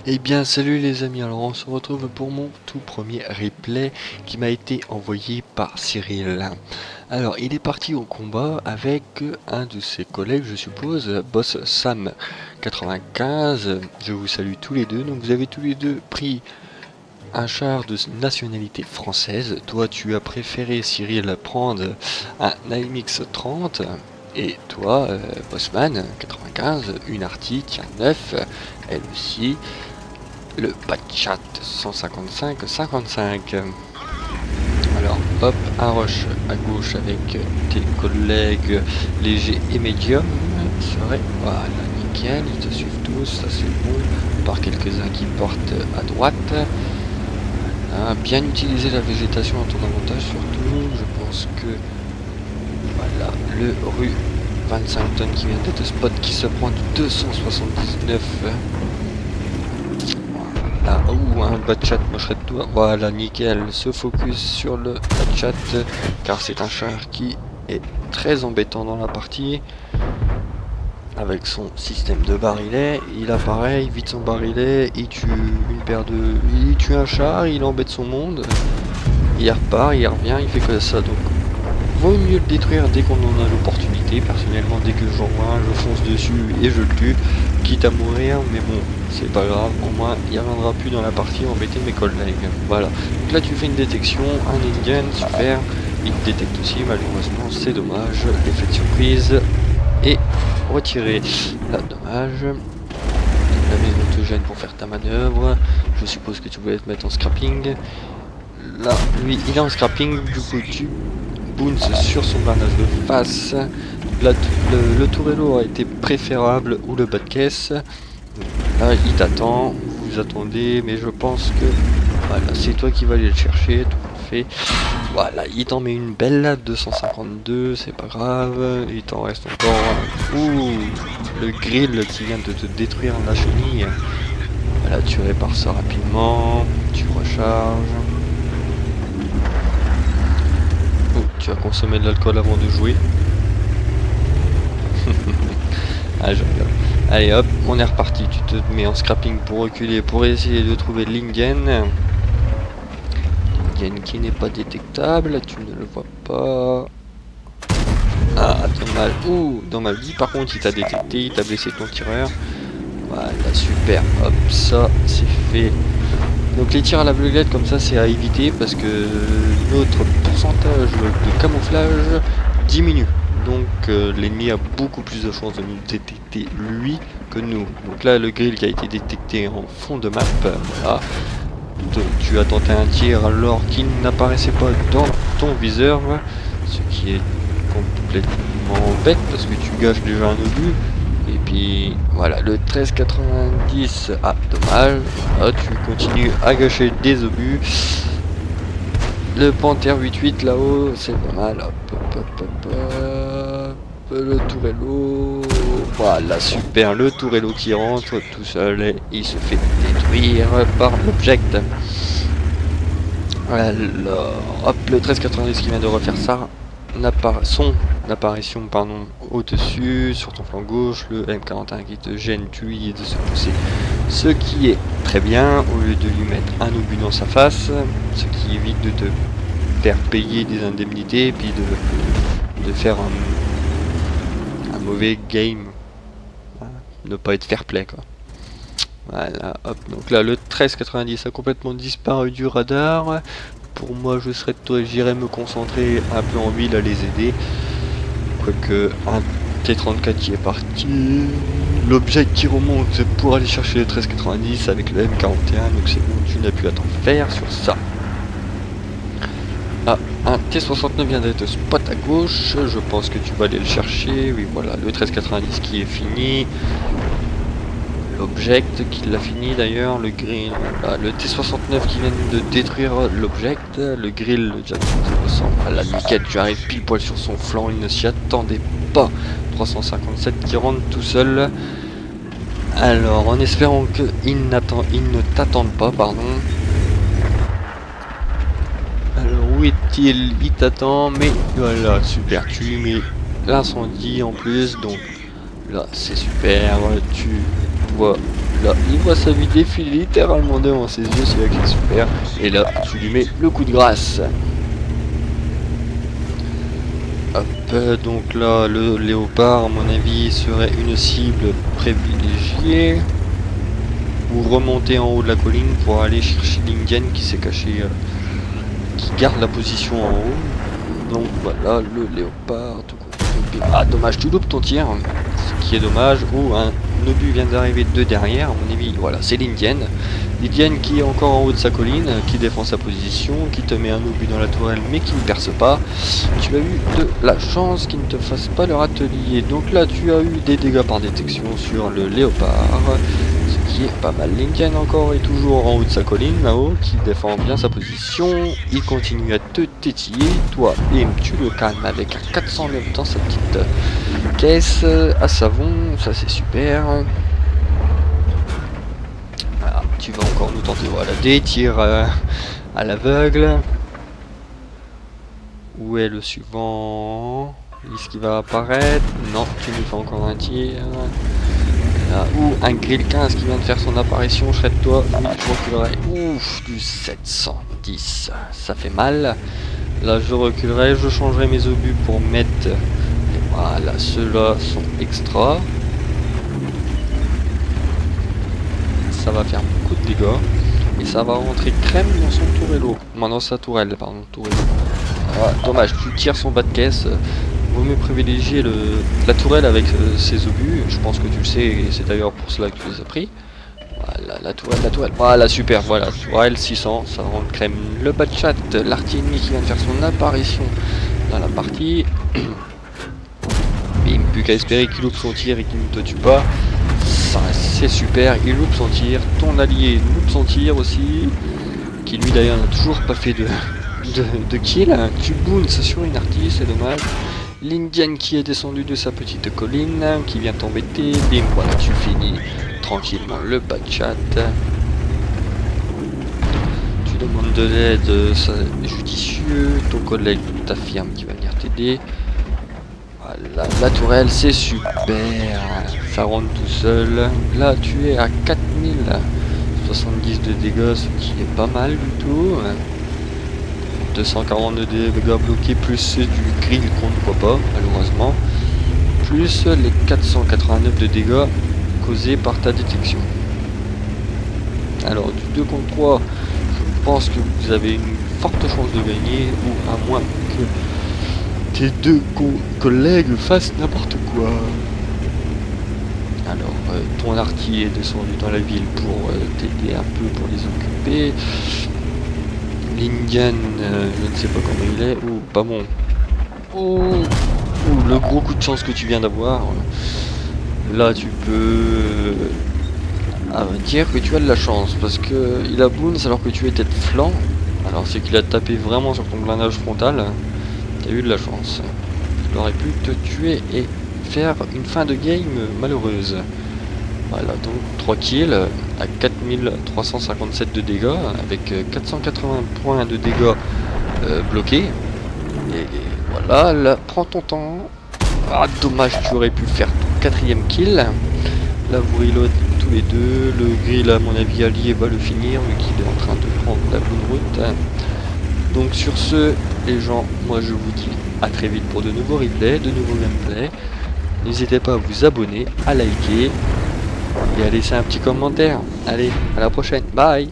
Eh bien salut les amis, alors on se retrouve pour mon tout premier replay qui m'a été envoyé par Cyril. Alors il est parti au combat avec un de ses collègues je suppose, Boss Sam 95, je vous salue tous les deux. Donc vous avez tous les deux pris un char de nationalité française. Toi tu as préféré Cyril prendre un AMX 30. Et toi, Bossman 95, une Arctic, un 9, elle aussi, le Batchat 155-55. Alors hop, un rush à gauche avec tes collègues légers et médiums serait, voilà, nickel, ils te suivent tous, ça c'est bon, par quelques-uns qui portent à droite. Voilà, bien utiliser la végétation à ton avantage surtout, je pense que voilà, le rue 25 tonnes qui vient d'être spot qui se prend du 279. Voilà, ou un Batchat mocherait de toi. Voilà, nickel. Se focus sur le Batchat car c'est un char qui est très embêtant dans la partie. Avec son système de barillet, il a pareil, vite son barillet, il tue une paire de. Il tue un char, il embête son monde. Il repart, il revient, il fait que ça. Donc vaut mieux le détruire dès qu'on en a l'opportunité. Personnellement, dès que j'en vois un, je fonce dessus et je le tue, quitte à mourir, mais bon, c'est pas grave, au moins il reviendra plus dans la partie embêter mes collègues. Voilà, donc là tu fais une détection, un Indian, super, il te détecte aussi, malheureusement c'est dommage, l'effet de surprise est retiré. Là, dommage, la maison te gêne pour faire ta manœuvre, je suppose que tu voulais te mettre en scrapping. Là, lui, il est en scrapping, du coup tu bounce sur son barnage de face. Là, le Tourello a été préférable, ou le bas de caisse. Là, il t'attend, vous attendez, mais je pense que voilà, c'est toi qui vas aller le chercher, tout à fait. Voilà, il t'en met une belle là, 252, c'est pas grave, il t'en reste encore. Ouh, le grill qui vient de te détruire la chenille. Voilà, tu répares ça rapidement, tu recharges. Oh, tu as consommé de l'alcool avant de jouer. Ah, je rigole. Allez hop, on est reparti. Tu te mets en scrapping pour reculer, pour essayer de trouver l'Indian. L'Indian qui n'est pas détectable, tu ne le vois pas. Ah, dommage. Ouh, dans ma vie, par contre, il t'a détecté, il t'a blessé ton tireur. Voilà, super. Hop, ça, c'est fait. Donc les tirs à l'aveuglette comme ça, c'est à éviter parce que notre pourcentage de camouflage diminue. Donc l'ennemi a beaucoup plus de chances de nous détecter lui que nous. Donc là, le grill qui a été détecté en fond de map, voilà. Tu as tenté un tir alors qu'il n'apparaissait pas dans ton viseur, ce qui est complètement bête parce que tu gâches déjà un obus. Et puis voilà, le 1390, ah dommage, ah, tu continues à gâcher des obus. Le Panther 88 là-haut, c'est pas mal, hop, hop, hop, hop, hop. Le Tourello, voilà, super, le Tourello qui rentre tout seul et il se fait détruire par l'object. Alors, hop, le 1390 qui vient de refaire ça, son apparition pardon, au-dessus, sur ton flanc gauche, le M41 qui te gêne, tu lui de se pousser, ce qui est très bien, au lieu de lui mettre un obus dans sa face, ce qui évite de te faire payer des indemnités et puis de faire un mauvais game, ne pas être fair play quoi. Voilà, hop, donc là le 1390 a complètement disparu du radar. Pour moi, je serais toi, j'irais me concentrer un peu en ville à les aider. Quoique, un T34 qui est parti. L'objet qui remonte pour aller chercher le 1390 avec le M41. Donc c'est bon, tu n'as plus à t'en faire sur ça. Ah, un T69 vient d'être spot à gauche. Je pense que tu vas aller le chercher. Oui, voilà, le 1390 qui est fini. L'object qui l'a fini d'ailleurs, le grill, voilà, le T69 qui vient de détruire l'object, le grill, le Jack 200, à la nickel, tu arrives pile poil sur son flanc, il ne s'y attendait pas. 357 qui rentre tout seul. Alors, en espérant qu'il ne t'attende pas, pardon. Alors, où est-il? Il t'attend, mais voilà, super, tu lui mets l'incendie en plus, donc là, c'est super, tu vois Là, il voit sa vie défiler littéralement devant ses yeux, c'est là qu'il est super. Et là, tu lui mets le coup de grâce. Hop, donc là, le léopard, à mon avis, serait une cible privilégiée. Ou remonter en haut de la colline pour aller chercher l'Indienne qui s'est caché, qui garde la position en haut. Donc voilà, le léopard, tout compris. Ah, dommage, tu loupes ton tir, ce qui est dommage. Oh, un obus vient d'arriver de derrière, à mon avis. Voilà, c'est l'Indienne. L'Indienne qui est encore en haut de sa colline, qui défend sa position, qui te met un obus dans la tourelle mais qui ne perce pas. Tu as eu de la chance qu'il ne te fasse pas le râtelier. Donc là, tu as eu des dégâts par détection sur le léopard. Ce qui est pas mal. L'Indienne encore est toujours en haut de sa colline, là-haut, qui défend bien sa position. Il continue à te tétiller. Toi, bim, tu le calmes avec un 409 dans sa petite caisse à savon. Ça, c'est super. Voilà, tu vas encore nous tenter, voilà, des tirs à l'aveugle. Où est le suivant? Est-ce qu'il va apparaître? Non, tu nous fais encore un tir. Là, ou un grill 15 qui vient de faire son apparition, toi. Oui, je reculerai. Ouf, du 710. Ça fait mal. Là, je reculerai, je changerai mes obus pour mettre... Et voilà, ceux-là sont extra. Ça va faire beaucoup de dégâts. Et ça va rentrer crème dans son tourello. Non, dans sa tourelle, pardon, tourello. Ah, dommage, tu tires son bas de caisse. Vaut mieux privilégier la tourelle avec ses obus. Je pense que tu le sais, et c'est d'ailleurs pour cela que tu les as pris. Voilà, la tourelle. Voilà, super, voilà, tourelle 600, ça rentre crème. Le bas de chat, l'artillerie ennemi qui vient de faire son apparition dans la partie. Bim, plus qu'à espérer qu'il loupe son tir et qu'il ne te tue pas. Ça, c'est super, il loupe son tir. Ton allié loupe son tir aussi. Qui lui d'ailleurs n'a toujours pas fait de kill. Tu boons sur une artille, c'est dommage. L'Indienne qui est descendue de sa petite colline, qui vient t'embêter. Bim, voilà, tu finis tranquillement le bas de chat. Tu demandes de l'aide, c'est judicieux. Ton collègue t'affirme qu'il va venir t'aider. Voilà, la tourelle, c'est super. Ça rentre tout seul. Là, tu es à 4070 de dégâts, ce qui est pas mal du tout. 242 dégâts bloqués, plus du grill qu'on ne voit pas, malheureusement. Plus les 489 de dégâts causés par ta détection. Alors, du 2 contre 3, je pense que vous avez une forte chance de gagner, ou à moins que tes deux collègues fassent n'importe quoi. Alors, ton artillerie est descendu dans la ville pour t'aider un peu pour les occuper. L'Indian, je ne sais pas comment il est. Oh, pas bon. Oh, le gros coup de chance que tu viens d'avoir. Là, tu peux dire que tu as de la chance. Parce que il a boons alors que tu étais de flanc. Alors, c'est qu'il a tapé vraiment sur ton blindage frontal. Tu as eu de la chance. Il aurait pu te tuer et faire une fin de game malheureuse. Voilà, donc 3 kills à 4357 de dégâts avec 480 points de dégâts bloqués. Et voilà, là, prends ton temps. Ah, dommage, tu aurais pu faire ton 4ème kill. Là, vous reload tous les deux. Le grill, à mon avis, allié va le finir, vu qu'il est en train de prendre la bonne route. Donc, sur ce, les gens, moi je vous dis à très vite pour de nouveaux replays, de nouveaux gameplays. N'hésitez pas à vous abonner, à liker et à laisser un petit commentaire. Allez, à la prochaine. Bye.